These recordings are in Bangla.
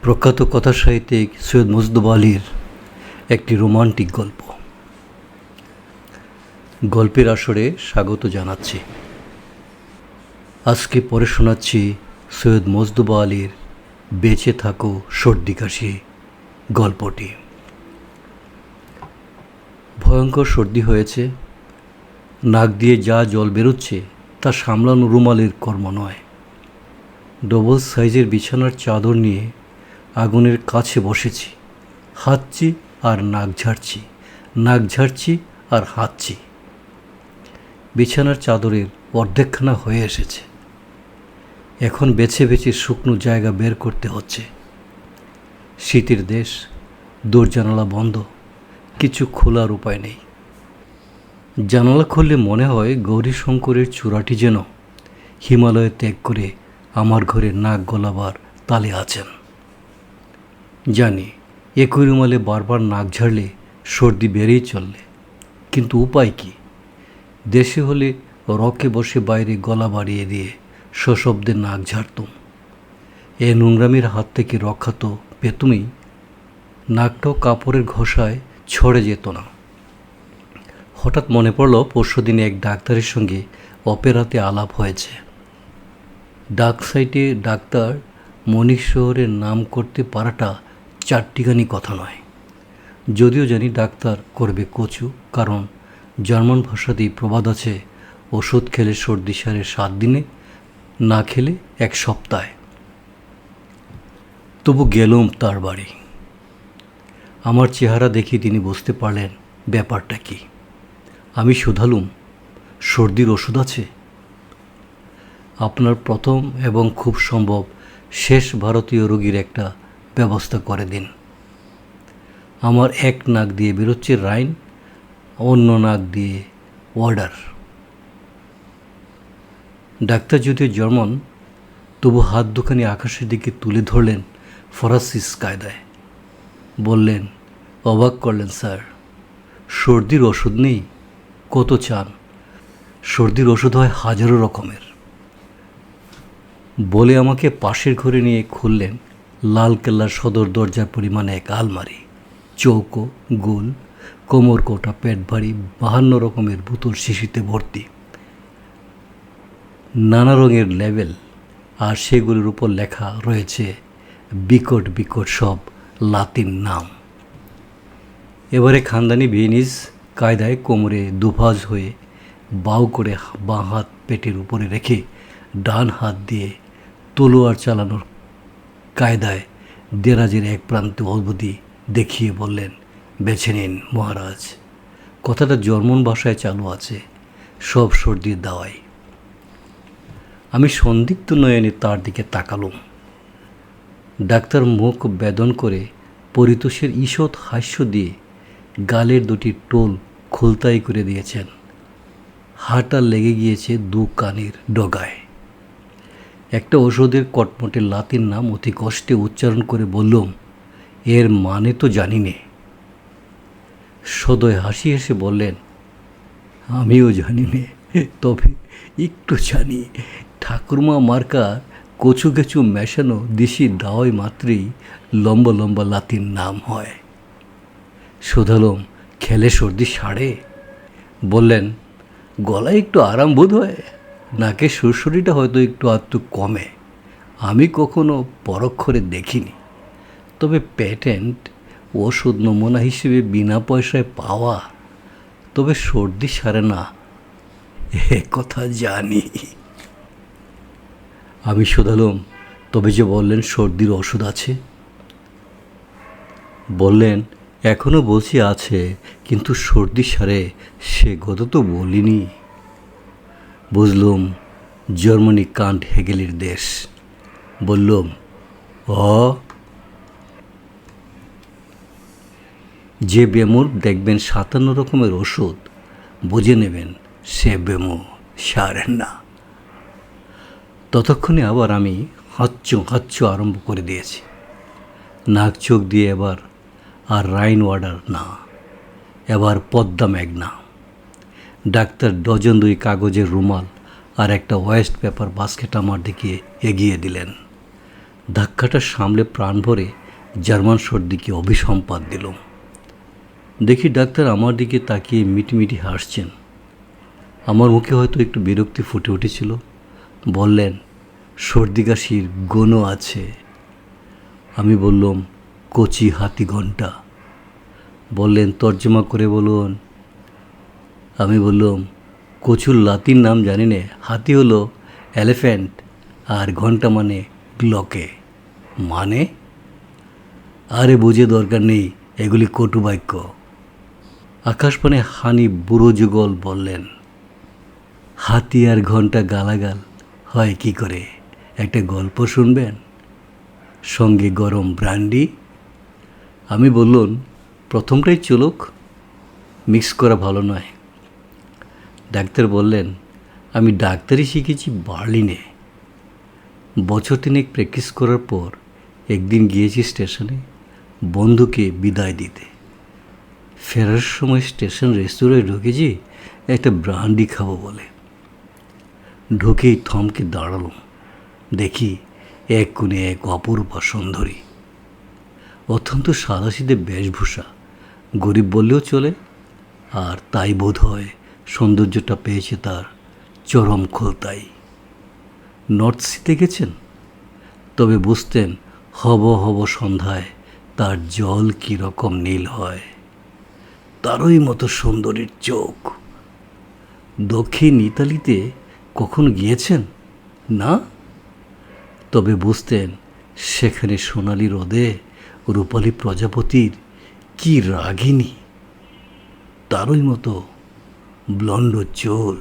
প্রখ্যাত কথাসাহিত্যিক সৈয়দ মুজতবা আলীর একটি রোমান্টিক গল্প। গল্পের আসরে স্বাগত জানাচ্ছি। আজকে পড়ে শোনাচ্ছি সৈয়দ মুজতবা আলীর বেঁচে থাকো সর্দি কাশি গল্পটি। ভয়ঙ্কর সর্দি হয়েছে। নাক দিয়ে যা জল বেরোচ্ছে তা সামলানো রুমালের কর্ম নয়। ডবল সাইজের বিছানার চাদর নিয়ে আগুনের কাছে বসেছি। হাঁচছি আর নাক ঝাড়ছি, নাক ঝাড়ছি আর হাঁচছি। বিছানার চাদরের অর্ধেকখানা হয়ে এসেছে। এখন বেছে বেছে শুকনো জায়গা বের করতে হচ্ছে। শীতের দেশ, দোর জানালা বন্ধ, কিছু খোলার উপায় নেই। জানালা খুললে মনে হয় গৌরীশঙ্করের চূড়াটি যেন হিমালয়ে ত্যাগ করে আমার ঘরে নাক গলাবার তালে আছেন। জানি একই রুমালে বারবার নাক ঝাড়লে সর্দি বেড়েই চললে, কিন্তু উপায় কি? দেশে হলে রকে বসে বাইরে গলা বাড়িয়ে দিয়ে সশব্দে নাক ঝাড়তুম। এ নোংরামির হাত থেকে রক্ষা তো পেতুমই। নাকটাও কাপড়ের ঘষায় ছড়ে যেত না। হঠাৎ মনে পড়ল পরশুদিন এক ডাক্তারের সঙ্গে অপেরাতে আলাপ হয়েছে। ডাক সাইটে ডাক্তার মনিক শহরের নাম করতে পারাটা চারটিখানি কথা নয়। যদিও জানি ডাক্তার করবে কচু, কারণ জার্মান ভাষাতেই প্রবাদ আছে, ওষুধ খেলে সর্দি সারে 7 দিনে, না খেলে 1 সপ্তাহে। তবু গেলুম তার বাড়ি। আমার চেহারা দেখে তিনি বুঝতে পারলেন ব্যাপারটা কি। আমি শুধালুম, সর্দির ওষুধ আছে? আপনার প্রথম এবং খুব সম্ভব শেষ ভারতীয় রোগীর একটা ব্যবস্থা করে দিন। আমার এক নাক দিয়ে বেরোচ্ছে রাইন, অন্য নাক দিয়ে ওয়ার্ডার। ডাক্তার যদিও জার্মান, তবু হাত দুখানি আকাশের দিকে তুলে ধরলেন ফরাসিস কায়দায়। বললেন, অবাক করলেন স্যার, সর্দির ওষুধ নেই? কত চান? সর্দির ওষুধ হয় হাজারো রকমের। বলে আমাকে পাশের ঘরে নিয়ে খুললেন লালকেল্লার সদর দরজার পরিমাণে এক আলমারি। চৌকো, গোল, কোমর কোটা, পেট ভারী, 52 রকমের বোতল শিশিতে ভর্তি। নানা রঙের লেবেল, আর সেগুলোর উপর লেখা রয়েছে বিকট বিকট সব লাতিন নাম। এবারে খানদানি ভিয়েনিজ কায়দায় কোমরে দুভাজ হয়ে বাউ করে বাঁ হাত পেটের উপরে রেখে ডান হাত দিয়ে তলোয়ার চালানোর কায়দায় দেরাজের এক প্রান্তে অবধি দেখিয়ে বললেন, বেছে নিন মহারাজ। কথাটা জার্মান ভাষায় চালু আছে, সব সর্দির দাওয়াই। আমি সন্দিগ্ধ নয়নে তার দিকে তাকালুম। ডাক্তার মুখ বেদন করে পরিতোষের ঈষৎ হাস্য দিয়ে গালের 2টি টোল খোলতাই করে দিয়েছেন। হাঁটা লেগে গিয়েছে 2 কানের ডগায়। একটা ওষুধের কটমটে লাতিন নাম অতি কষ্টে উচ্চারণ করে বললুম, এর মানে তো জানি নে। সদয় হাসি হেসে বললেন, আমিও জানি নে, তবে একটু জানি। ঠাকুরমা মার্কার কচু কেঁচু মেশানো দেশি দাওয়াই মাত্রেই লম্বা লম্বা লাতিন নাম হয়। শুধালুম, খেলে সর্দি সারে? বললেন, গলায় একটু আরাম বোধ হয়, নাকে সুরসুরিটা হয়তো একটু আধটু কমে। আমি কখনো পরক্ষরে দেখিনি, তবে প্যাটেন্ট ওষুধ নমুনা হিসেবে বিনা পয়সায় পাওয়া। তবে সর্দি সারে না, এ কথা জানি। আমি শুধালুম, তবে যে বললেন সর্দির ওষুধ আছে? বললেন, এখনও বলছি আছে, কিন্তু সর্দি সারে সে কথা তো বলিনি। বুঝলুম জার্মানি কান্ট হেগেলের দেশ। বললুম, যে বেমুর দেখবেন 57 রকমের ওষুধ, বুঝে নেবেন সে বেমু সারেন না। ততক্ষণে আবার আমি হাঁচ্চু আরম্ভ করে দিয়েছি। নাক চোখ দিয়ে এবার আর রাইন ওয়ার্ডার না, এবার পদ্মা মেঘনা। ডাক্তার ডজন 2 কাগজের রুমাল আর একটা ওয়েস্ট পেপার বাস্কেট আমার দিকে এগিয়ে দিলেন। ধাক্কাটা সামলে প্রাণ ভরে জার্মান সর্দিকে অভিসম্পাদ দিলাম। দেখি ডাক্তার আমার দিকে তাকিয়ে মিটিমিটি হাসছেন। আমার মুখে হয়তো একটু বিরক্তি ফুটে উঠেছিল। বললেন, সর্দি কাশির গুণও আছে। আমি বললাম, কচি হাতি ঘণ্টা। বললেন, তর্জমা করে বলুন। আমি বললাম, কচুর লাতিন নাম জানি না, হাতি হলো এলিফ্যান্ট আর ঘণ্টা মানে গ্লকে। মানে? আরে বুঝে দরকার নেই, এগুলি কটু বাক্য। আকাশবাণী হানি বুড়ো যুগল বললেন, হাতি আর ঘণ্টা গালাগাল হয় কি করে? একটা গল্প শুনবেন, সঙ্গে গরম ব্রান্ডি। আমি বললাম, প্রথমটাই চলুক, মিক্স করা ভালো নয়। ডাক্তার বললেন, আমি ডাক্তারি শিখেছি বার্লিনে। বছর তিনেক প্র্যাকটিস করার পর একদিন গিয়েছি স্টেশনে বন্ধুকে বিদায় দিতে। ফেরার সময় স্টেশন রেস্তোরাঁয় ঢুকেছি একটা ব্রান্ডি খাবো বলে। ঢুকেই থমকে দাঁড়ালাম। দেখি এক কোণে এক অপরূপা সুন্দরী, অত্যন্ত সাদাসিধে বেশভূষা, গরিব বললেও চলে। আর তাই বোধ হয় সৌন্দর্যটা পেয়েছে তার চরম খোলতাই। নর্থ সিতে গেছেন? তবে বুঝতেন হব হব সন্ধ্যায় তার জল কীরকম নীল হয়। তারই মতো সুন্দরীর চোখ। দক্ষিণ ইতালিতে কখন গিয়েছেন? না? তবে বুঝতেন সেখানে সোনালি হ্রদে রূপালী প্রজাপতির কি রাগিনী। তারই মতো ব্লন্ড চুল।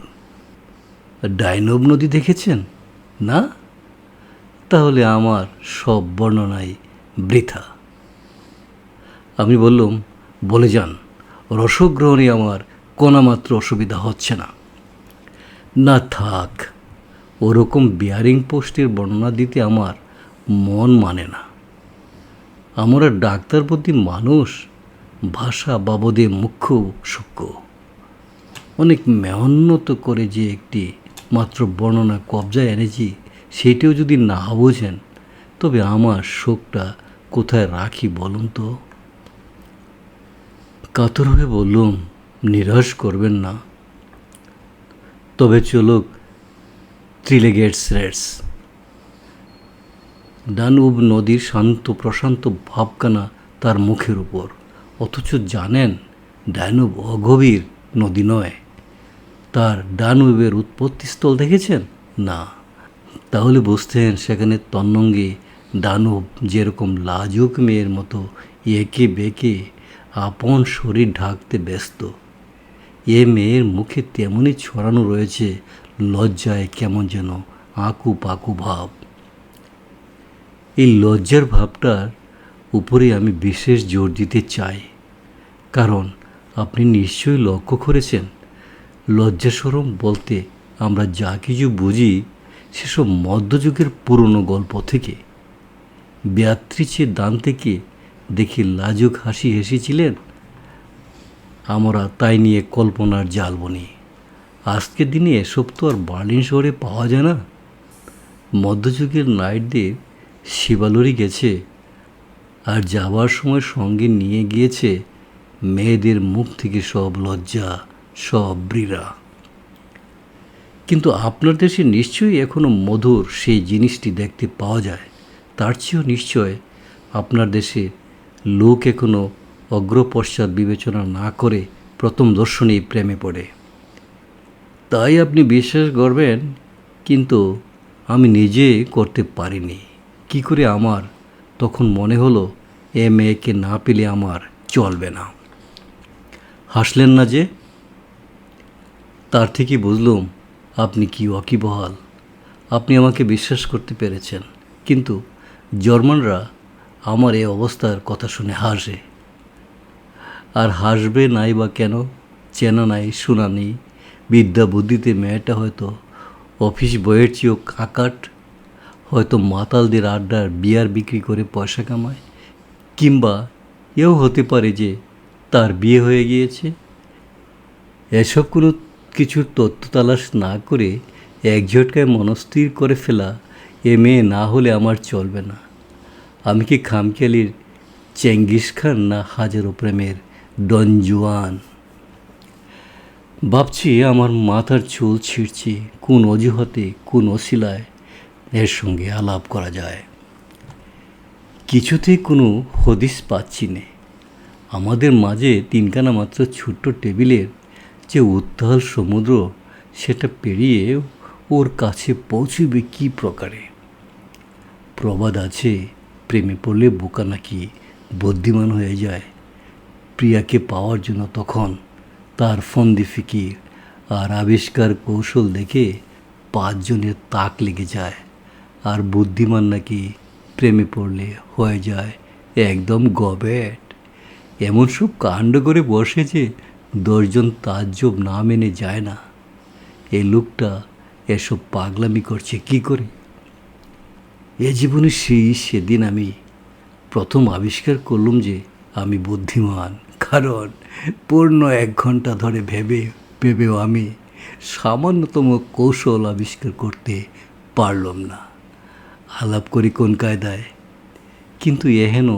ডাইনব নদী দেখেছেন? না? তাহলে আমার সব বর্ণনাই বৃথা। আমি বললাম, বলে যান, রসগ্রহণে আমার কোনামাত্র অসুবিধা হচ্ছে না। না থাক, ওরকম বিয়ারিং পোস্টের বর্ণনা দিতে আমার মন মানে না। আমরা ডাক্তার প্রতি মানুষ, ভাষা বাবদে মুখ্য সূক্ষ্ম। অনেক মেহনত করে যে একটি মাত্র বর্ণনা কবজায় এনেছি, সেটিও যদি না বোঝেন তবে আমার শোকটা কোথায় রাখি বলুন তো। কাতর হয়ে বললুম, নিরাশ করবেন না। তবে চলুক ত্রিলেগেটস রেটস। ডানুব নদীর শান্ত প্রশান্ত ভাবখানা তার মুখের উপর, অথচ জানেন ডানুব অগভীর নদী নয়। তার ডানুবের উৎপত্তিস্থল দেখেছেন? না। তাহলে বুঝতেন সেখানে তন্নঙ্গে ডানুব যেরকম লাজুক মেয়ের মতো এঁকে বেঁকে আপন শরীর ঢাকতে ব্যস্ত, এ মেয়ের মুখে তেমনই ছড়ানো রয়েছে লজ্জায় কেমন যেন আঁকু পাকু ভাব। এই লজ্জার ভাবটার উপরে আমি বিশেষ জোর দিতে চাই, কারণ আপনি নিশ্চয়ই লক্ষ্য করেছেন লজ্জা শরম বলতে আমরা যা কিছু বুঝি সেসব মধ্যযুগের পুরনো গল্প থেকে। বেয়াত্রিচে দান্তেকে দেখে লাজুক হাসি হেসেছিলেন, আমরা তাই নিয়ে কল্পনার জাল বুনি। আজকের দিনে এসব তো আর বার্লিন শহরে পাওয়া যায় না। মধ্যযুগের নাইটদের শিবালরি গেছে, আর যাবার সময় সঙ্গে নিয়ে গিয়েছে মেয়েদের মুখ থেকে সব লজ্জা, সব ব্রীড়া। কিন্তু আপনার দেশে নিশ্চয়ই এখনও মধুর সেই জিনিসটি দেখতে পাওয়া যায়। তার চেয়েও নিশ্চয় আপনার দেশে লোক এখনও অগ্রপশ্চাৎ বিবেচনা না করে প্রথম দর্শনেই প্রেমে পড়ে। তাই আপনি বিশ্বাস করবেন, কিন্তু আমি নিজে করতে পারিনি। কি করে আমার তখন মনে হলো এ মেয়েকে না পেলে আমার চলবে না। হাসলেন না যে? তার থেকে বুঝলুম আপনি কি ওয়াকিবহাল। আপনি আমাকে বিশ্বাস করতে পেরেছেন, কিন্তু জার্মানরা আমার এই অবস্থার কথা শুনে হাসে। আর হাসবে নাই বা কেন? চেনা নাই, শোনা নেই। বিদ্যা বুদ্ধিতে মেয়েটা হয়তো অফিস বইয়ের চেয়েও কাকাট, হয়তো মাতালদের আড্ডার বিয়ার বিক্রি করে পয়সা কামায়, কিংবা এও হতে পারে যে তার বিয়ে হয়ে গিয়েছে। এসব কোনো কিছুর তথ্য তালাশ না করে এক ঝটকায় মনস্থির করে ফেলা এ মেয়ে না হলে আমার চলবে না। আমি কি খামখেয়ালির চেঙ্গিস খান না হাজারো প্রেমের ডন জুয়ান? ভাবছি আমার মাথার চুল ছিঁড়ছি, কোন অজুহাতে, কোন অছিলায় এর সঙ্গে আলাপ করা যায়। কিছুতেই কোনো হদিস পাচ্ছি নে। আমাদের মাঝে তিনখানা মাত্র ছোট্ট টেবিলের যে উত্তাল সমুদ্র, সেটা পেরিয়ে ওর কাছে পৌঁছবে কী প্রকারে? প্রবাদ আছে, প্রেমে পড়লে বোকা নাকি বুদ্ধিমান হয়ে যায়। প্রিয়াকে পাওয়ার জন্য তখন তার ফন্দি ফিকির আর আবিষ্কার কৌশল দেখে 5 জনের তাক লেগে যায়। আর বুদ্ধিমান নাকি প্রেমে পড়লে হয়ে যায় একদম গবেট। এমন সব কাণ্ড করে বসে যে 10 জন তাজ্জব না মেনে যায় না, এই লোকটা এসব পাগলামি করছে কি করে। এ জীবনে সেদিন আমি প্রথম আবিষ্কার করলাম যে আমি বুদ্ধিমান, কারণ পূর্ণ 1 ঘন্টা ধরে ভেবেও আমি সামান্যতম কৌশল আবিষ্কার করতে পারলাম না। আলাপ করি কোন কায়দায়, কিন্তু এহেন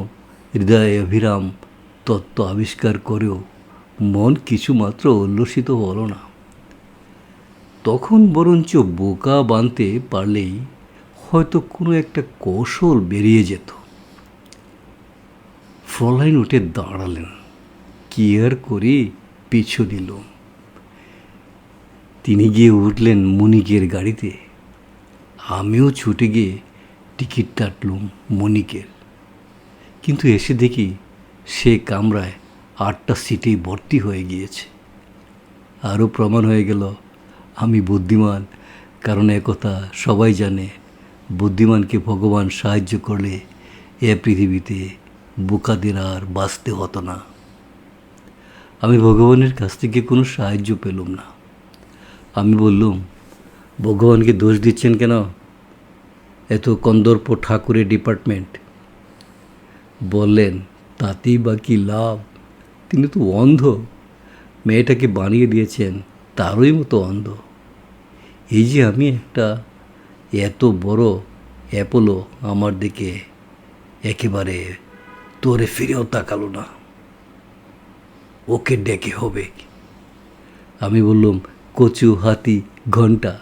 হৃদয়ে অভিরাম তত্ত্ব আবিষ্কার করেও মন কিছুমাত্র উল্লসিত হলো না। তখন বরঞ্চ বোকা বানতে পারলেই হয়তো কোনো একটা কৌশল বেরিয়ে যেত। ফ্রলাইন উঠে দাঁড়ালেন, কি আর করি, পিছু দিল। তিনি গিয়ে উঠলেন মনিকের গাড়িতে। আমিও ছুটে গিয়ে টিকিট কাটলুম মনিকের। কিন্তু এসে দেখি সে কামরায় 8টা সিটেই ভর্তি হয়ে গিয়েছে। আরও প্রমাণ হয়ে গেল আমি বুদ্ধিমান, কারণ একথা সবাই জানে, বুদ্ধিমানকে ভগবান সাহায্য করলে এ পৃথিবীতে বোকাদের আর বাঁচতে হতো না। আমি ভগবানের কাছ থেকে কোনো সাহায্য পেলাম না। আমি বললুম, ভগবানকে দোষ দিচ্ছেন কেন? এত কন্দর্প ঠাকুরের ডিপার্টমেন্ট। বললেন, তাতেই বা কী লাভ, তিনি তো অন্ধ। মেয়েটাকে বানিয়ে দিয়েছেন তারই মতো অন্ধ। এই যে আমি একটা এত বড় অ্যাপোলো আমার দিকে একেবারে তোরে ফিরেও তাকালো না, ওকে ডেকে হবে। আমি বললাম, কচু হাতি ঘণ্টা।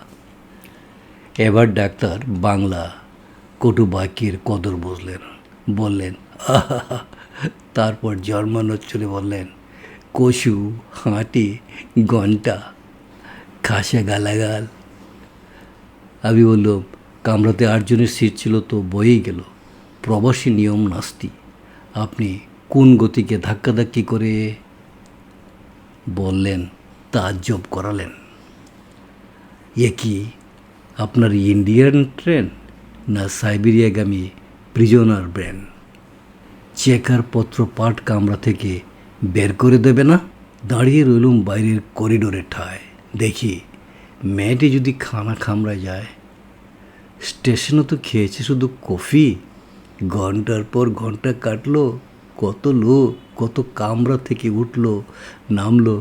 এবার ডাক্তার বাংলা কটু বাক্যের কদর বুঝলেন, বললেন আহা। তারপর জার্মান উচ্চারে বললেন, কচু হাতি ঘণ্টা, খাসা গালাগাল। আমি বললাম, কামরাতে 8 জনের সিট ছিল তো বয়েই গেল, প্রবাসী নিয়ম নাস্তি, আপনি কোন গতিকে ধাক্কাধাক্কি করে? বললেন, তাজ্জব করালেন, এ কি আপনার ইন্ডিয়ান ট্রেন না সাইবেরিয়াগামী প্রিজনার ব্রেন? চেকার পত্র পাট কামরা থেকে বের করে দেবে না? দাঁড়িয়ে রইলুম বাইরের করিডোরে ঠায়। দেখি মেয়েটি যদি খানা খামড়ায় যায়। স্টেশনে তো খেয়েছে শুধু কফি। ঘন্টার পর ঘন্টা কাটলো, কত লোক কত কামরা থেকে উঠলো নামলো,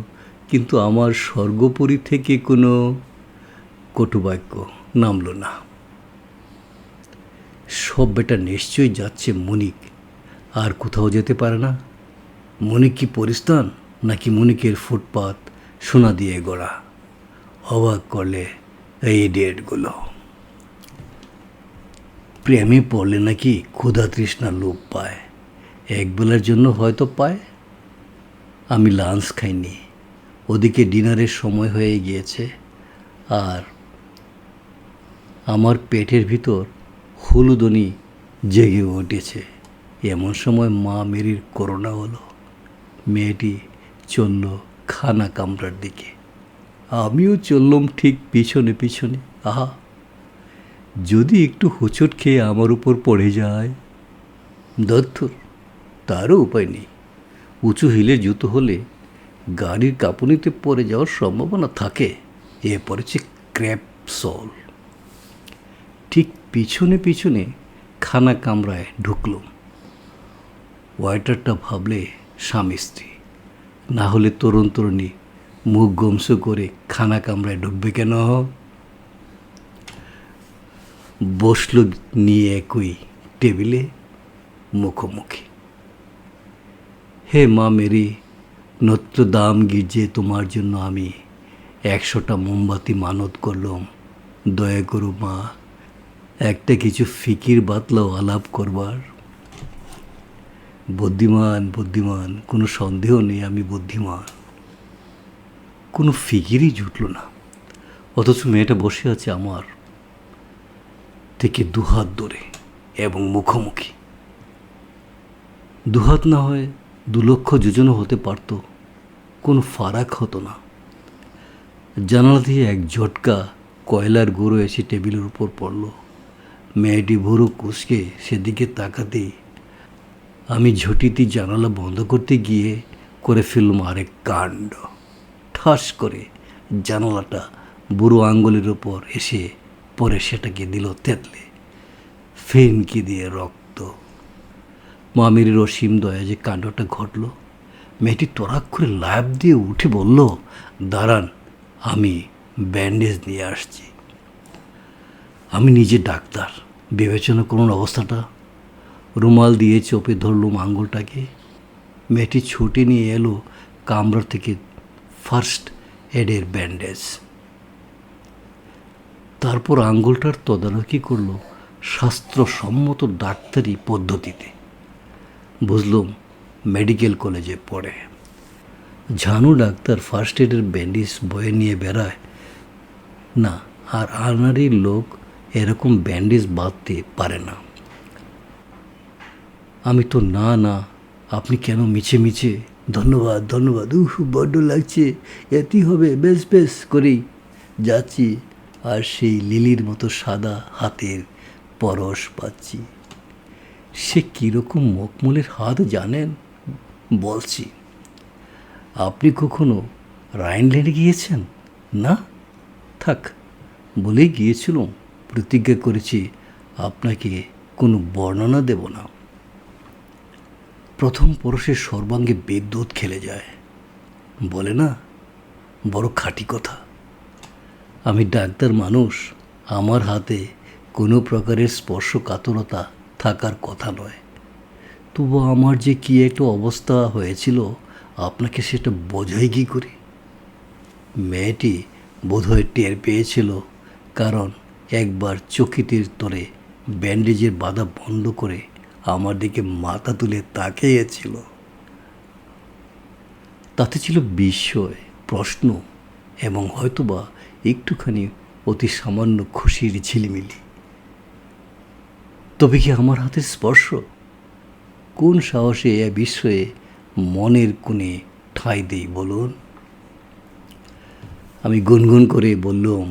কিন্তু আমার স্বর্গপুরী থেকে কোনো কটুবাক্য নামলো না। সব বেটা নিশ্চয়ই যাচ্ছে মনিক, আর কোথাও যেতে পারে না। মনিক কি পরিস্থান, নাকি মনিকের ফুটপাত সোনা দিয়ে গড়া? অবাক করলে এই ডেটগুলো। প্রেমে পড়লে নাকি ক্ষুধা তৃষ্ণা লোপ পায়, একবেলার জন্য হয়তো পায়। আমি লাঞ্চ খাইনি, ওদিকে ডিনারের সময় হয়ে গিয়েছে, আর আমার পেটের ভিতর হুলুদনি জেগে উঠেছে। এমন সময় মা মেরির করোনা হলো। মেয়েটি চলল খানা কামরার দিকে, আমিও চললাম ঠিক পিছনে পিছনে। আহা, যদি একটু হোঁচট খেয়ে আমার উপর পড়ে যায়, দত্তর তারও উপায় নেই। উঁচু হিলের জুতো হলে গাড়ির কাঁপুনিতে পড়ে যাওয়ার সম্ভাবনা থাকে। এ পড়েছে ক্র্যাপ সোল। ঠিক পিছনে পিছনে খানা কামরায় ঢুকলাম। ওয়েটারটা ভাবলে স্বামী স্ত্রী, না হলে তরুণ তরুণী মুখ গমস করে খানা কামরায় ঢুকবে কেন? বসল নিয়ে একই টেবিলে, মুখোমুখি। হে মা মেরি, নত্র দাম গির্জে তোমার জন্য আমি 100টা মোমবাতি মানত করলাম। দয়া করো মা, একটা কিছু ফিকির বাতলাও আলাপ করবার। বুদ্ধিমান বুদ্ধিমান, কোনো সন্দেহ নেই আমি বুদ্ধিমান। কোনো ফিকিরই জুটল না, অথচ মেয়েটা বসে আছে আমার থেকে দুহাত দূরে এবং মুখোমুখি। দুহাত না হয় 2 লক্ষ যোজনও হতে পারত, কোনো ফারাক হতো না। জানালা দিয়ে এক ঝটকা কয়লার গুঁড়ো এসে টেবিলের উপর পড়ল। মেয়েটি ভুরু কুঁচকে সেদিকে তাকাতেই আমি ঝুঁটিতে জানালা বন্ধ করতে গিয়ে করে ফেললাম আরেক কাণ্ড। ঠাস করে জানালাটা বুড়ো আঙ্গুলের ওপর এসে পরে সেটাকে দিল তেতলে, ফিনকি দিয়ে রক্ত। মামির অসীম দয়া যে কাণ্ডটা ঘটল। মেয়েটি তরাক করে লাফ দিয়ে উঠে বলল, দাঁড়ান, আমি ব্যান্ডেজ নিয়ে আসছি। আমি নিজে ডাক্তার, বিবেচনা করুন অবস্থাটা। রুমাল দিয়ে চেপে ধরলুম আঙ্গুলটাকে। মেয়েটি ছুটে নিয়ে এলো কামরা থেকে ফার্স্ট এডের ব্যান্ডেজ। তারপর আঙ্গুলটার তদারকি করলো শাস্ত্রসম্মত ডাক্তারি পদ্ধতিতে। বুঝলুম মেডিকেল কলেজে পড়ে। ঝানু ডাক্তার ফার্স্ট এডের ব্যান্ডেজ বয়ে নিয়ে বেড়ায় না, আর আনারির লোক এরকম ব্যান্ডেজ বাঁধতে পারে না। আমি তো না না, আপনি কেন মিছে মিছে? ধন্যবাদ ধন্যবাদ, বড্ড লাগছে, এতেই হবে, বেশ বেশ করেই যাচ্ছি। আর সেই লিলির মতো সাদা হাতের পরশ পাচ্ছি। সে কীরকম মখমলের হাত জানেন? বলছি, আপনি কখনো রাইনল্যান্ডে গিয়েছেন? না? থাক, বলেই গিয়েছিলাম, প্রতিজ্ঞা করেছি আপনাকে কোনো বর্ণনা দেব না। প্রথম পরশের সর্বাঙ্গে বিদ্যুৎ খেলে যায়, বলে না, বড় খাঁটি কথা। আমি ডাক্তার মানুষ, আমার হাতে কোনো প্রকারের স্পর্শকাতরতা থাকার কথা নয়। তবু আমার যে কী একটা অবস্থা হয়েছিল আপনাকে সেটা বোঝাই কী করে? মেয়েটি বোধহয় টের পেয়েছিল, কারণ একবার চকিতের তরে ব্যান্ডেজের বাধা বন্ধ করে আমার দিকে মাথা তুলে তাকিয়েছিল। তাতে ছিল বিস্ময়, প্রশ্ন এবং হয়তোবা একটুখানি অতি সামান্য খুশির ঝিলিমিলি। তবে কি আমার হাতের স্পর্শ? কোন সাহসে এ বিস্ময়ে মনের কোণে ঠাঁই দেই বলুন? আমি গুনগুন করে বললুম,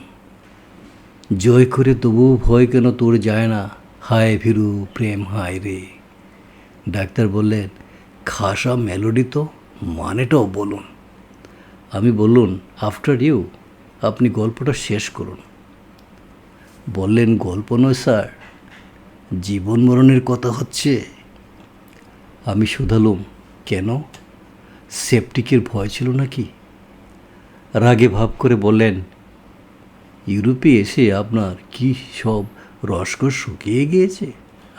জয় করে তবু ভয় কেন তোর যায় না, হায় ভীরু প্রেম হায় রে। ডাক্তার বললেন, খাসা মেলোডি তো, মানেটাও বলুন। আমি বললুম, আফটার ইউ, আপনি গল্পটা শেষ করুন। বললেন, গল্প নয় স্যার, জীবন মরণের কথা হচ্ছে। আমি শুধালুম, কেন? সেপটিকের ভয় ছিল নাকি? রাগে ভাব করে বললেন, ইউরোপে এসে আপনার কি সব রসকস শুকিয়ে গিয়েছে?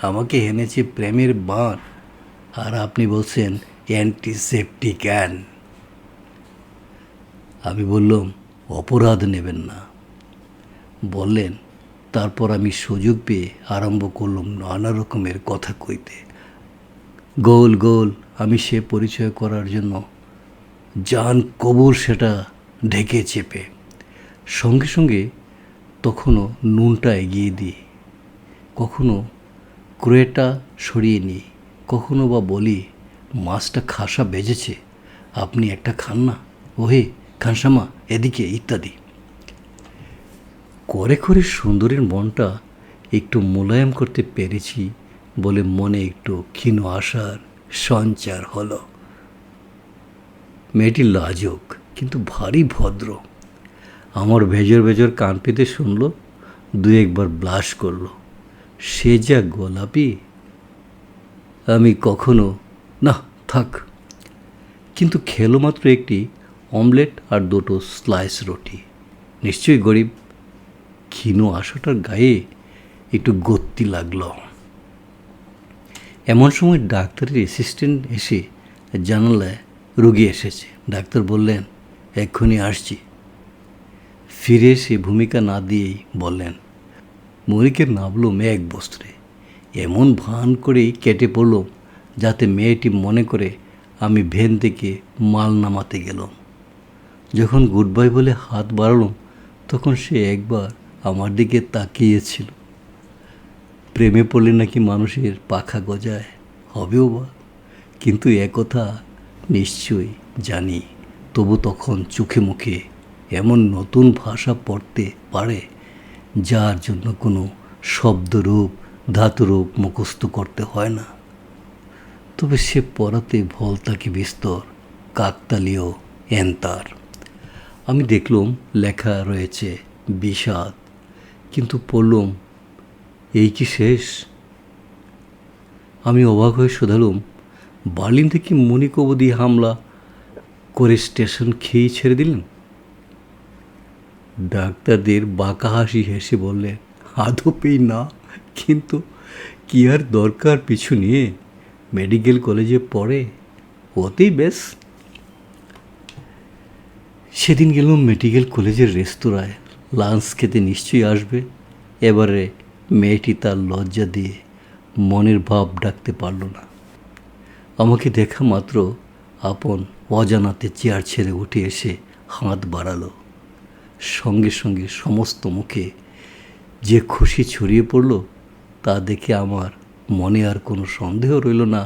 আমাকে এনেছে প্রেমের বান, আর আপনি বলছেন অ্যান্টিসেপটিক্যান। আমি বললাম, অপরাধ নেবেন না। বললেন, তারপর আমি সুযোগ পেয়ে আরম্ভ করলাম নানা রকমের কথা কইতে। গোল গোল আমি সে পরিচয় করার জন্য জান কবর সেটা ঢেকে চেপে, সঙ্গে সঙ্গে তখনও নুনটা এগিয়ে দিই, কখনো ক্রোয়েটা সরিয়ে নিই, কখনো বা বলি, মাছটা খাসা বেজেছে, আপনি একটা খান না, ওহে খানসামা এদিকে, ইত্যাদি। করে করে সুন্দরীর মনটা একটু মোলায়েম করতে পেরেছি বলে মনে একটু ক্ষীণ আশার সঞ্চার হলো। মেয়েটি লাজুক কিন্তু ভারী ভদ্র। আমার ভেজর ভেজর কান পেতে শুনল, 2-1 বার ব্লাশ করল। সে যা গোলাপি, আমি কখনো না, থাক। কিন্তু খেলো মাত্র একটি অমলেট আর 2টো স্লাইস রুটি। নিশ্চয়ই গরিব। ক্ষীণ আশাটার গায়ে একটু গত্তি লাগলো। এমন সময় ডাক্তারের অ্যাসিস্ট্যান্ট এসে জানালায় রোগী এসেছে। ডাক্তার বললেন, এক্ষুনি আসছি। ফিরে এসে ভূমিকা না দিয়েই বললেন, মনিকের নামলুম এক বস্ত্রে। এমন ভান করেই কেটে পড়ল যাতে মেয়েটি মনে করে আমি ভ্যান থেকে মাল নামাতে গেলাম। যখন গুড বাই বলে হাত বাড়ালাম তখন সে একবার আমার দিকে তাকিয়েছিল। প্রেমে পড়লে নাকি মানুষের পাখা গজায়, হবেও বা, কিন্তু একথা নিশ্চয়ই জানি। তবু তখন চোখে মুখে এমন নতুন ভাষা পড়তে পারে যার জন্য কোনো শব্দরূপ ধাতুরূপ মুখস্থ করতে হয় না। তবে সে পড়াতে ভলতাকি বিস্তর, কাকতালীয় এন্তার। আমি দেখলাম লেখা রয়েছে বিষাদ, কিন্তু পড়লাম এই কি শেষ? আমি অবাক হয়ে শোধালুম, বার্লিন থেকে মনিক অবধি হামলা করে স্টেশন খেয়েই ছেড়ে দিলেন? ডাক্তারদের বাঁকা হাসি হেসে বললেন, আদপেই না, কিন্তু কি আর দরকার পিছু নিয়ে? মেডিকেল কলেজে পড়ে, ওতেই বেশ। সেদিন গেলাম মেডিকেল কলেজের রেস্তোরাঁয়, লাঞ্চ খেতে নিশ্চয়ই আসবে। এবারে মেয়েটি তার লজ্জা দিয়ে মনের ভাব ডাকতে পারল না। আমাকে দেখা মাত্র আপন অজানাতে চেয়ার ছেড়ে উঠে এসে হাত বাড়ালো। সঙ্গে সঙ্গে সমস্ত মুখে যে খুশি ছড়িয়ে পড়ল তা দেখে আমার মনে আর কোনো সন্দেহ রইল না,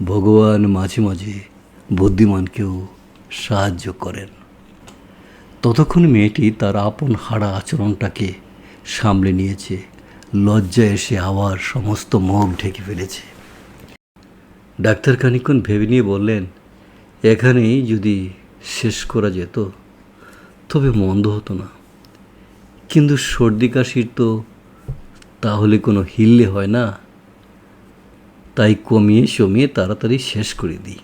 ভগবান মাঝে মাঝে বুদ্ধিমানকেও সাহায্য করেন। ততক্ষণ মেয়েটি তার আপন হারা আচরণটাকে সামলে নিয়েছে, লজ্জা এসে আবার সমস্ত মুখ ঢেকে ফেলেছে। ডাক্তার খানিকক্ষণ ভেবে নিয়ে বললেন, এখানেই যদি শেষ করা যেত তবে মন্দ হতো না, কিন্তু সর্দি কাশির তো তাহলে কোনো হিললে হয় না, তাই কমিয়ে সমিয়ে তাড়াতাড়ি শেষ করে দিই।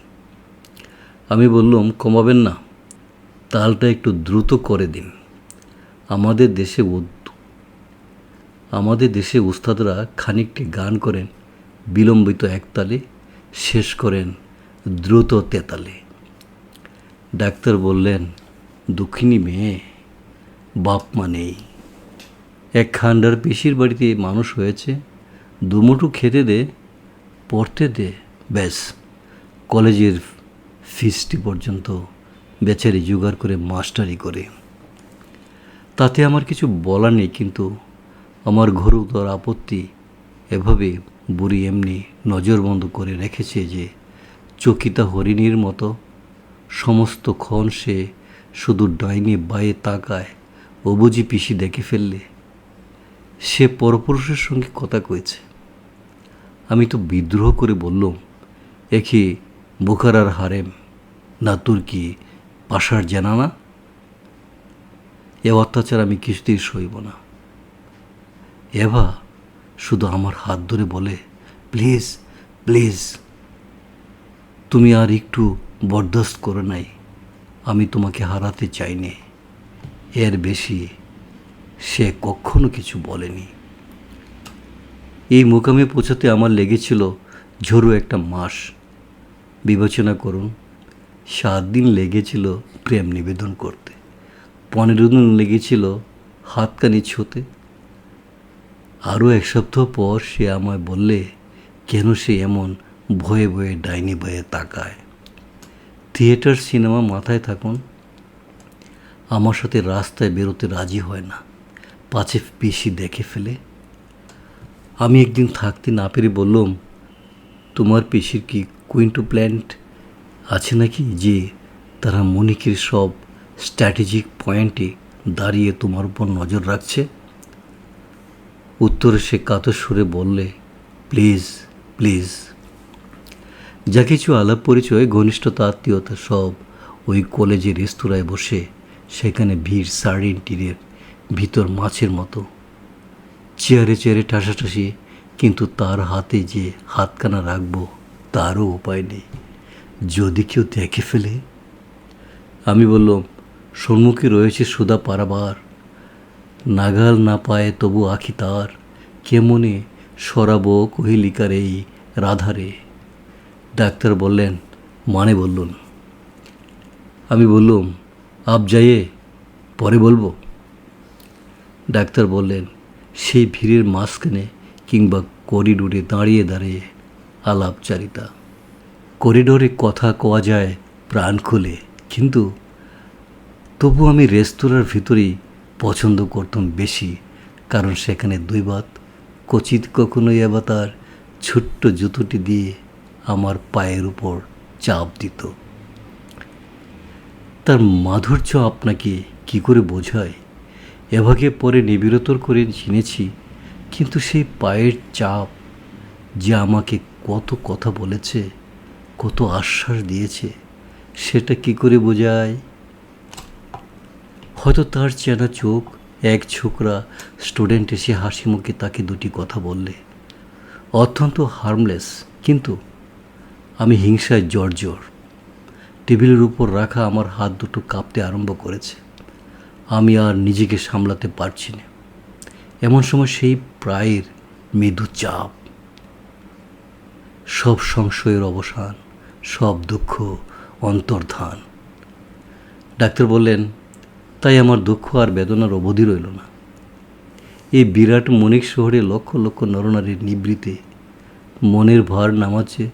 আমি বললাম, কমাবেন না, তালটা একটু দ্রুত করে দিন। আমাদের দেশে উস্তাদরা খানিকটি গান করেন বিলম্বিত একতালে, শেষ করেন দ্রুত তেতালে। ডাক্তার বললেন, দুঃখিনী মেয়ে, বাপ মা নেই, এক খান্ডার পিসির বাড়িতে মানুষ হয়েছে, দুমুঠো খেতে দে, পড়তে দে, ব্যাস। কলেজের ফিসটি পর্যন্ত বেচারি জোগাড় করে মাস্টারি করে। তাতে আমার কিছু বলার নেই, কিন্তু আমার ঘোরতর আপত্তি, এভাবে বুড়ি এমনি নজরবন্দ করে রেখেছে যে চকিতা হরিণীর মতো সমস্তক্ষণ সে শুধু ডাইনি বায়ে তাকায়। ও বুঝি পিসি দেখে ফেললে সে পরপুরুষের সঙ্গে কথা কয়েছে। আমি তো বিদ্রোহ করে বললাম, একে বুখারার হারেম না তুর্কি পাশার জানা না? এ অত্যাচার আমি কিছুতেই সইব না। এভা শুধু আমার হাত ধরে বলে, প্লিজ প্লিজ, তুমি আর একটু বরদাস্ত করে নাই, আমি তোমাকে হারাতে চাইনি। এর বেশি সে কখনো কিছু বলেনি। এই মোকামে পৌঁছাতে আমার লেগেছিল ঝোড়ো একটা মাস। বিবেচনা করুন, 7 দিন লেগেছিল প্রেম নিবেদন করতে, 15 দিন লেগেছিল হাতকানি ছুঁতে। আরও 1 সপ্তাহ পর সে আমায় বললে, কেন সে এমন ভয়ে ভয়ে ডাইনি ভয়ে তাকায়। থিয়েটার সিনেমা মাথায় থাকুন, আমার সাথে রাস্তায় বেরোতে রাজি হয় না, পাছে পিসি দেখে ফেলে। আমি একদিন থাকতে না পেরে বললাম, তোমার পিসির কি কুইন্টো প্ল্যান্ট আছে নাকি যে তারা মনিকের সব স্ট্র্যাটেজিক পয়েন্টে দাঁড়িয়ে তোমার উপর নজর রাখছে? উত্তরে সে কাতর সুরে বললে, প্লিজ প্লিজ। যা কিছু আলাপ পরিচয় ঘনিষ্ঠতা আত্মীয়তা সব ওই কলেজের রেস্তোরাঁয় বসে, সেখানে ভিড় সার্ডিন টিনের ভিতর মাছের মতো, চেয়ারে চেয়ারে ঠাসাঠাসি, কিন্তু তার হাতে যে হাতখানা রাখবো তারও উপায় নেই, যদি কেউ দেখে ফেলে। আমি বললাম, সম্মুখে রয়েছে সুধা পারাবার, নাগাল না পায় তবু আখি তার, কেমনে সরাবো কহিলিকার এই রাধারে। ডাক্তার বললেন, মানে বললুন। আমি বললুম, আপ যাইয়ে, পরে বলবো। ডাক্তার বললেন, সেই ভিড়ের মাঝখানে কিংবা করিডোরে দাঁড়িয়ে দাঁড়িয়ে আলাপচারিতা। করিডোরে কথা কওয়া যায় প্রাণ খুলে, কিন্তু তবু আমি রেস্তোরাঁর ভিতরেই পছন্দ করতাম বেশি, কারণ সেখানে দুই বাত কচিত কখনোই আবার তার ছোট্ট জুতোটি দিয়ে আমার পায়ের উপর চাপ দিত। তার মাধুর্য আপনাকে কি করে বোঝায়? এভাগে পরে নিবিড়তর করে চিনেছি, কিন্তু সেই পায়ের চাপ যে আমাকে কত কথা বলেছে, কত আশ্বাস দিয়েছে, সেটা কি করে বোঝায়? হয়তো তার চেনা চোখ, এক ছোকরা স্টুডেন্ট এসে হাসি মুখে তাকে দুটি কথা বললে, অত্যন্ত হার্মলেস, কিন্তু আমি হিংসায় জর্জর। টেবিলের উপর রাখা আমার হাত দুটো কাঁপতে আরম্ভ করেছে। আমি আর নিজেকে সামলাতে পারছি না। এমন সময় সেই প্রায়ের মৃদু চাপ, সব সংশয়ের অবসান, সব দুঃখ অন্তর্ধান। ডাক্তার বললেন, তাই আমার দুঃখ আর বেদনার অবধি রইল না। এই বিরাট মনিক শহরে লক্ষ লক্ষ নরনারীর নিবৃতে মনের ভার নামাচ্ছে।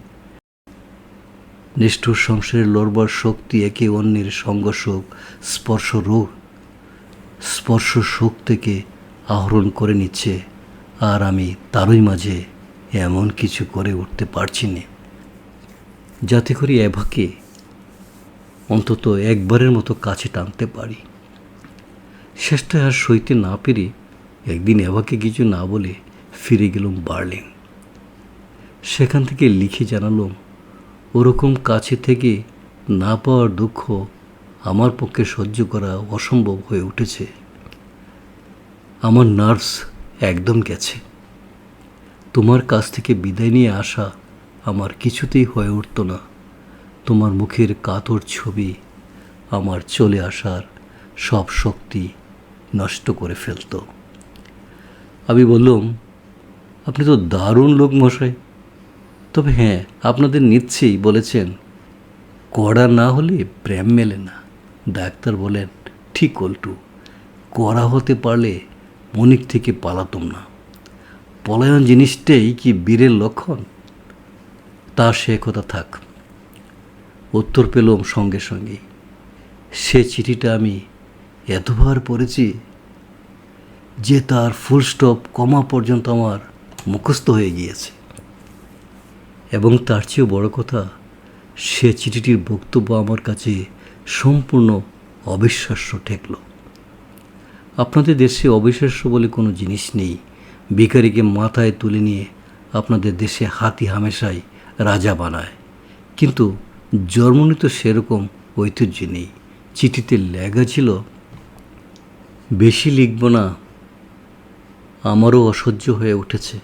নিষ্ঠুর সংসারের লড়বার শক্তি একে অন্যের সংঘর্ষক স্পর্শ শোক থেকে আহরণ করে নিচ্ছে, আর আমি তারই মাঝে এমন কিছু করে উঠতে পারছি না যাতে করে এভাকে অন্তত একবারের মতো কাছে টানতে পারি। শেষটা আর সইতে না পেরে একদিন এভাকে কিছু না বলে ফিরে গেলাম বার্লিন। সেখান থেকে লিখে জানালাম, ওরকম কাছে থেকে না পাওয়ার দুঃখ আমার পক্ষে সহ্য করা অসম্ভব হয়ে উঠেছে। আমার নার্ভস একদম গেছে। তোমার কাছ থেকে বিদায় নিয়ে আসা আমার কিছুতেই হয়ে উঠত না। তোমার মুখের কাতর ছবি আমার চলে আসার সব শক্তি নষ্ট করে ফেলত। আমি বললাম, আপনি তো দারুণ লোক মশাই। তবে হ্যাঁ, আপনাদের নিশ্চয়ই বলেছেন, কড়া না হলে প্রেম মেলে না। ডাক্তার বলেন, ঠিক উল্টো, কড়া হতে পারলে মনিক থেকে পালাতাম না। পলায়ন জিনিসটাই কি বীরের লক্ষণ? তা সে কথা থাক। উত্তর পেলাম সঙ্গে সঙ্গে। সে চিঠিটা আমি এতবার পড়েছি যে তার ফুল স্টপ কমা পর্যন্ত আমার মুখস্থ হয়ে গিয়েছে। এবং তার চেয়েও বড় কথা, সে চিঠিটির বক্তব্য আমার কাছে সম্পূর্ণ অবিশ্বাস্য ঠেকল। আপনাদের দেশে অবিশ্বাস্য বলে কোনো জিনিস নেই। ভিখারিকে মাথায় তুলে নিয়ে আপনাদের দেশে হাতি হামেশাই রাজা বানায়, কিন্তু জার্মানিতে সেরকম ঐতিহ্য নেই। চিঠিতে লেখা ছিল, বেশি লিখব না, আমারও অসহ্য হয়ে উঠেছে।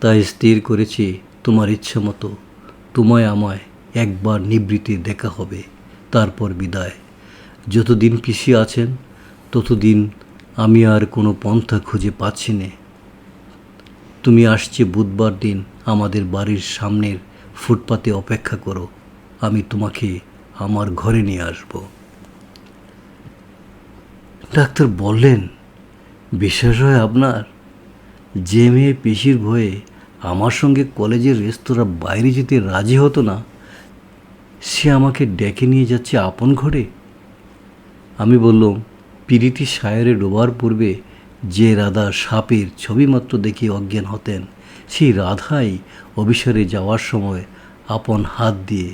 তাই স্থির করেছি, তোমার ইচ্ছা মতো তোমায় আমায় একবার নিবৃত্তি দেখা হবে, তারপর বিদায়। যতদিন পিছিয়ে আছেন ততদিন আমি আর কোনো পন্থা খুঁজে পাচ্ছি না। তুমি আসছে বুধবার দিন আমাদের বাড়ির সামনের ফুটপাতে অপেক্ষা করো, আমি তোমাকে আমার ঘরে নিয়ে আসব। ডাক্তার বললেন, বিশ্বাস হয় আপনার? যে মেয়ে পিসির ভয়ে আমার সঙ্গে কলেজের রেস্তোরাঁ বাইরে যেতে রাজি হতো না, সে আমাকে ডেকে নিয়ে যাচ্ছে আপন ঘরে। আমি বললাম, পিরিতি সায়রে ডোবার পূর্বে যে রাধা সাপের ছবিমাত্র দেখে অজ্ঞান হতেন, সেই রাধাই অবিসারে যাওয়ার সময় আপন হাত দিয়ে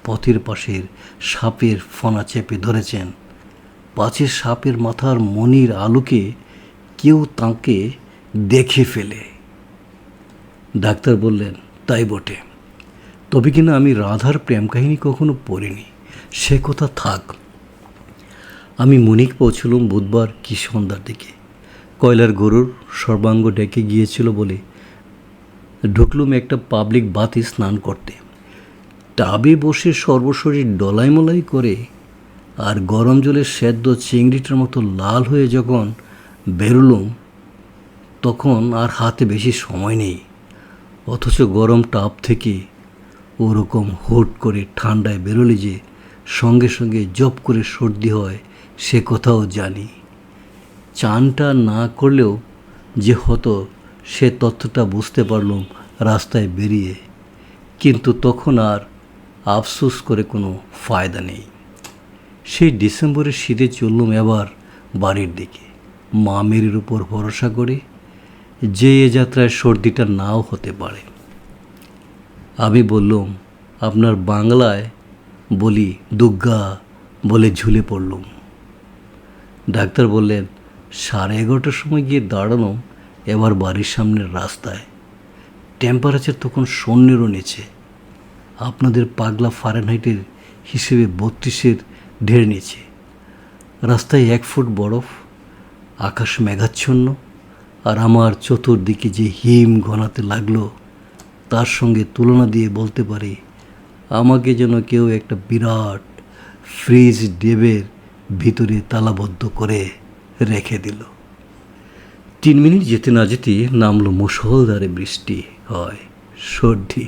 পথের পাশের সাপের ফনা চেপে ধরেছেন, পাছে সাপের মাথার মণির আলোকে কেউ তাঁকে দেখে ফেলে। ডাক্তার বললেন, তাই বটে, তবে কিনা আমি রাধার প্রেম কাহিনী কখনো পড়িনি। সে কথা থাক। আমি মনিক পৌঁছলাম বুধবার কি সন্ধ্যার দিকে। কয়লার গরুর সর্বাঙ্গ ডেকে গিয়েছিল বলে ঢুকলুম একটা পাবলিক বাথে স্নান করতে। টাবে বসে সর্বশরীর ডলাই মলাই করে আর গরম জলে সেদ্ধ চিংড়িটার মতো লাল হয়ে যখন বেরোলুম, তখন আর হাতে বেশি সময় নেই। অথচ গরম টাপ থেকে ওরকম হুট করে ঠান্ডায় বেরোলে যে সঙ্গে সঙ্গে জপ করে সর্দি হয় সে কথাও জানি। চানটা না করলেও যে হতো সে তথ্যটা বুঝতে পারলাম রাস্তায় বেরিয়ে, কিন্তু তখন আর আফসোস করে কোনো ফায়দা নেই। সেই ডিসেম্বরের শীতে চললুম এবার বাড়ির দিকে, মা মেরির উপর ভরসা করে যে এ যাত্রায় সর্দিটা নাও হতে পারে। আমি বললুম, আপনার বাংলায় বলি দুগ্গা বলে ঝুলে পড়লুম। ডাক্তার বললেন, 11:30টার সময় গিয়ে দাঁড়ানো এবার বাড়ির সামনের রাস্তায়। টেম্পারেচার তখন শূন্যেরও নিচে। আপনাদের পাগলা ফারেনহাইটের হিসেবে 32-এর ঢের নিচে। রাস্তায় 1 ফুট বরফ, আকাশ মেঘাচ্ছন্ন, আর আমার চতুর্দিকে যে হিম ঘনাতে লাগলো তার সঙ্গে তুলনা দিয়ে বলতে পারি আমাকে যেন কেউ একটা বিরাট ফ্রিজ ডেবের ভিতরে তালাবদ্ধ করে রেখে দিল। 3 মিনিট যেতে না যেতে নামলো মুষলধারে বৃষ্টি। হয় সর্দি,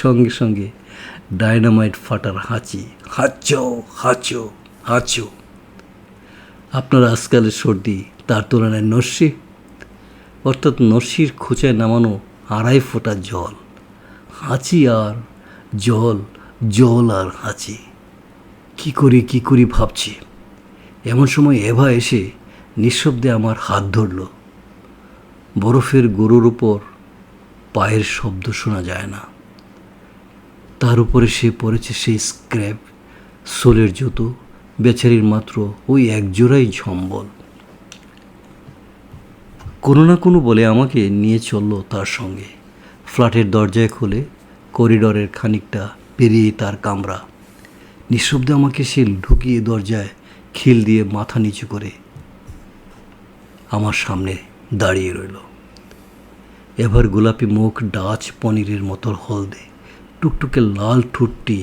সঙ্গে সঙ্গে ডায়নামাইট ফাটার হাঁচি, হাঁচো হাঁচো হাঁচো। আপনার আজকালের সর্দি তার তুলনায় নস্যি, অর্থাৎ নস্যির খোঁচায় নামানো 2.5 ফোঁটা জল। হাঁচি আর জল, জল আর হাঁচি। কী করি ভাবছি। এমন সময় এভা এসে নিঃশব্দে আমার হাত ধরল। বরফের গরুর উপর পায়ের শব্দ শোনা যায় না, তার উপরে সে পরেছে সেই স্ক্র্যাপ সোলের জুতো। বেচারির মাত্র ওই একজোড়াই ঝম্বল। কোনো না কোনো বলে আমাকে নিয়ে চলল তার সঙ্গে। ফ্ল্যাটের দরজায় খুলে করিডরের খানিকটা পেরিয়ে তার কামরা। নিঃশব্দে আমাকে সে ঢুকিয়ে দরজায় খিল দিয়ে মাথা নিচু করে আমার সামনে দাঁড়িয়ে রইল। এবার গোলাপি মুখ ডাচ পনিরের মতো হলদে, টুকটুকে লাল ঠোঁটটি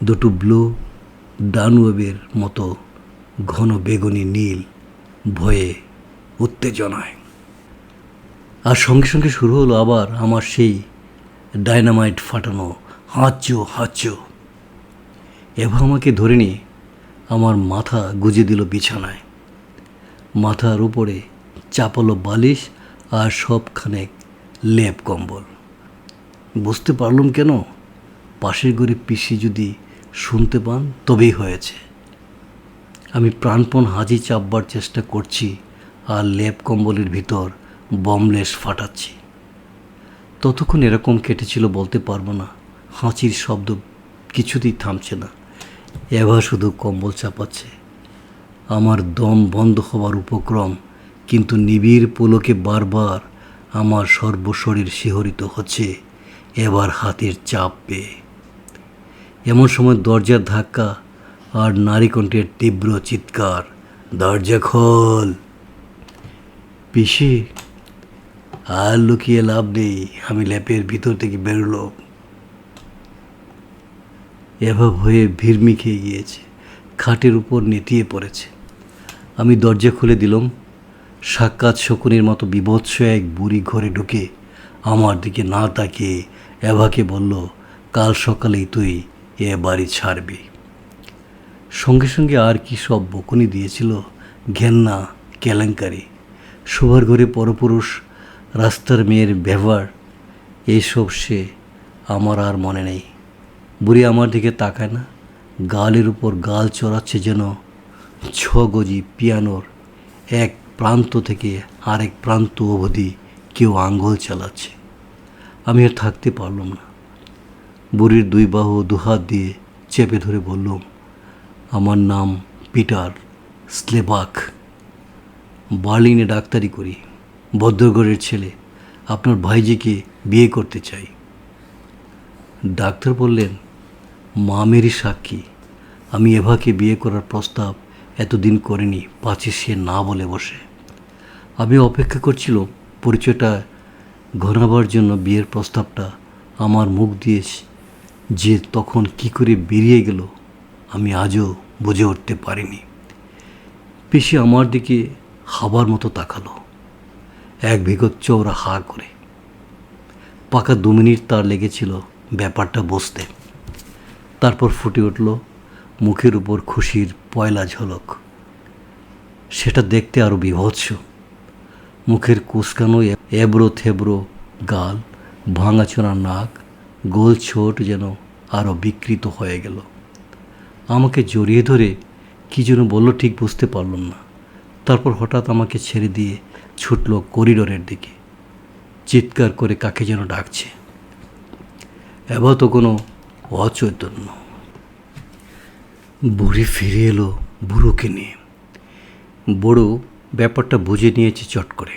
দুটো ব্লু ডানওয়েবের মতো ঘন বেগুনি নীল, ভয়ে উত্তেজনায়। আর সঙ্গে সঙ্গে শুরু হলো আবার আমার সেই ডায়নামাইট ফাটানো হাঁচো হাঁচো। এভা আমাকে ধরে নিয়ে আমার মাথা গুজে দিল বিছানায়। মাথার উপরে চাপালো বালিশ আর সবখানে লেপ কম্বল। বুঝতে পারলাম কেন, পাশের ঘরে পিসি যদি শুনতে পান তবেই হয়েছে। আমি প্রাণপণ হাঁচি চাপবার চেষ্টা করছি আর লেপ কম্বলের ভিতর বমলেশ ফাটাচ্ছি। ততক্ষণ এরকম কেটেছিল বলতে পারবো না। হাঁচির শব্দ কিছুতেই থামছে না। এভা শুধু কম্বল চাপাচ্ছে। আমার দম বন্ধ হওয়ার উপক্রম, কিন্তু নিবিড় পুলকে বারবার আমার সর্বশরীর শিহরিত হচ্ছে এবার হাতের চাপ পেয়ে। এমন সময় দরজার ধাক্কা আর নারীকণ্ঠের তীব্র চিৎকার, দরজা খোল। পিসি। আর লুকিয়ে লাভ নেই, আমি ল্যাপের ভিতর থেকে বেরোলো। এভা ভয়ে ভিড়মি খেয়ে গিয়েছে, খাটের উপর নেতিয়ে পড়েছে। আমি দরজা খুলে দিলাম। সাক্ষাৎ শকুনের মতো বিভৎস এক বুড়ি ঘরে ঢুকে আমার দিকে না তাকিয়ে এভাকে বলল, কাল সকালেই তুই এ বাড়ি ছাড়বি। সঙ্গে সঙ্গে আর কি সব বকুনি দিয়েছিল, ঘেন্না, কেলেঙ্কারি, শোবার ঘরে পরপুরুষ, রাস্তার মেয়ের ব্যবহার, এইসব সে আমার আর মনে নেই। বুড়ি আমার দিকে তাকায় না, গালের উপর গাল চড়াচ্ছে যেন 6 গজি পিয়ানোর এক প্রান্ত থেকে আরেক প্রান্ত অবধি কেউ আঙ্গুল চালাচ্ছে। আমি আর থাকতে পারলাম না। বুড়ির 2 বাহু 2 হাত দিয়ে চেপে ধরে বললাম, আমার নাম পিটার স্লেবাক, বার্লিনে ডাক্তারি করি, ভদ্রঘরের ছেলে, আপনার ভাইজিকে বিয়ে করতে চাই। ডাক্তার বললেন, মা মেরি সাক্ষী, আমি এভাকে বিয়ে করার প্রস্তাব এতদিন করিনি, পাছে সে না বলে বসে। আমি অপেক্ষা করছিলাম পরিচয়টা ঘনাবার জন্য। বিয়ের প্রস্তাবটা আমার মুখ দিয়ে যে তখন কি করে বেরিয়ে গেল আমি আজও বুঝে উঠতে পারিনি। পিসি আমার দিকে হাবার মতো তাকালো, এক বিগত চৌড়া হা করে। পাকা 2 মিনিট তার লেগেছিল ব্যাপারটা বুঝতে। তারপর ফুটে উঠল মুখের উপর খুশির পয়লা ঝলক। সেটা দেখতে আরও বীভৎস। মুখের কুঁচকানো এবড়ো থেবড়ো গাল, ভাঙাচোরা নাক, গোল ছোট যেন আরও বিকৃত হয়ে গেল। আমাকে জড়িয়ে ধরে কী যেন বলল, ঠিক বুঝতে পারলাম না। তারপর হঠাৎ আমাকে ছেড়ে দিয়ে ছুটল করিডোরের দিকে, চিৎকার করে কাকে যেন ডাকছে। এবার তো কোনো অচৈতন্য। বুড়ি ফিরে এলো বুড়োকে নিয়ে। বুড়ো ব্যাপারটা বুঝে নিয়েছে চট করে।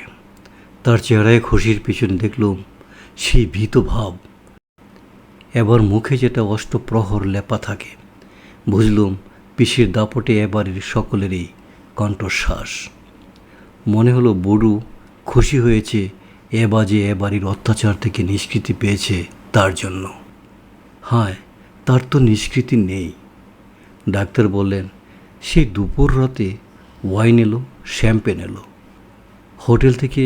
তার চেহারায় খুশির পিছনে দেখলুম সেই ভীত ভাব। এবার মুখে যেটা অষ্টপ্রহর লেপা থাকে, বুঝলুম পিসির দাপটে এবারের সকলেরই কণ্ঠশ্বাস। মনে হলো বুড়ো খুশি হয়েছে এবারের অত্যাচার থেকে নিষ্কৃতি পেয়েছে তার জন্য। হায়, তার তো নিষ্কৃতি নেই। ডাক্তার বললেন সেই দুপুর রাতে ওয়াইন এলো, শ্যাম্পেন এলো, হোটেল থেকে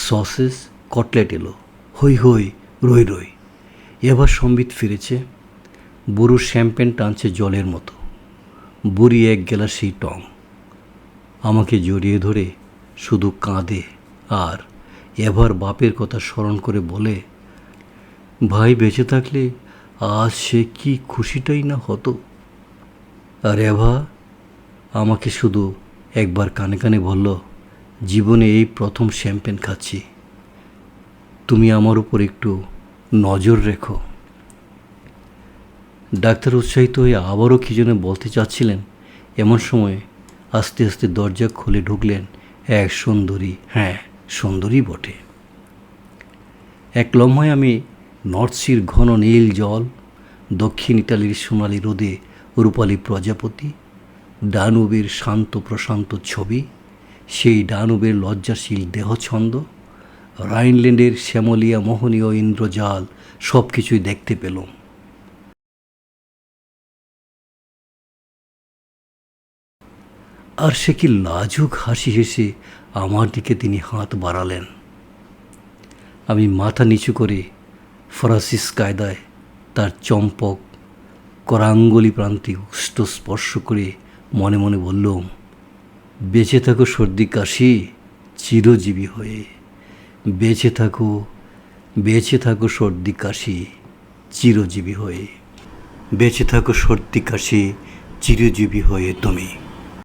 সসেস কটলেট এলো, হই হই রই রই। এবার সম্বিত ফিরেছে। বুড়ো শ্যাম্পেন টানছে জলের মতো, বুড়ি এক গ্লাসেই টং। আমাকে জড়িয়ে ধরে শুধু কাঁদে আর এবার বাপের কথা স্মরণ করে বলে, ভাই বেঁচে থাকলে আজ সে কি খুশিটাই না হতো। আর এভা আমাকে শুধু একবার কানে কানে বলল, জীবনে এই প্রথম শ্যাম্পেন খাচ্ছি, তুমি আমার উপর একটু নজর রেখো। ডাক্তার উৎসাহিত হয়ে আবারও কী যেন বলতে চাচ্ছিলেন, এমন সময় আস্তে আস্তে দরজা খুলে ঢুকলেন এক সুন্দরী, হ্যাঁ সুন্দরী বটে। এক লম্হায় আমি নর্থ সির ঘন নীল জল, দক্ষিণ ইটালির সোনালি রোদে রূপালী প্রজাপতি, ডানুবের শান্ত প্রশান্ত ছবি, সেই ডানুবের লজ্জাশীল দেহছন্দ, রাইনল্যান্ডের শ্যামলিয়া মোহনীয় ইন্দ্রজাল, সব কিছুই দেখতে পেলাম। আর সে কি লাজুক হাসি হেসে আমার দিকে তিনি হাত বাড়ালেন। আমি মাথা নিচু করে ফরাসিস কায়দায় তার চম্পক করাঙ্গুলি প্রান্তে উষ্ঠ স্পর্শ করে মনে মনে বললুম, বেঁচে থাকো সর্দি কাশি চিরজীবী হয়ে, বেঁচে থাকো, বেঁচে থাকো সর্দি কাশি চিরজীবী হয়ে, বেঁচে থাকো সর্দি কাশি চিরজীবী হয়ে তুমি।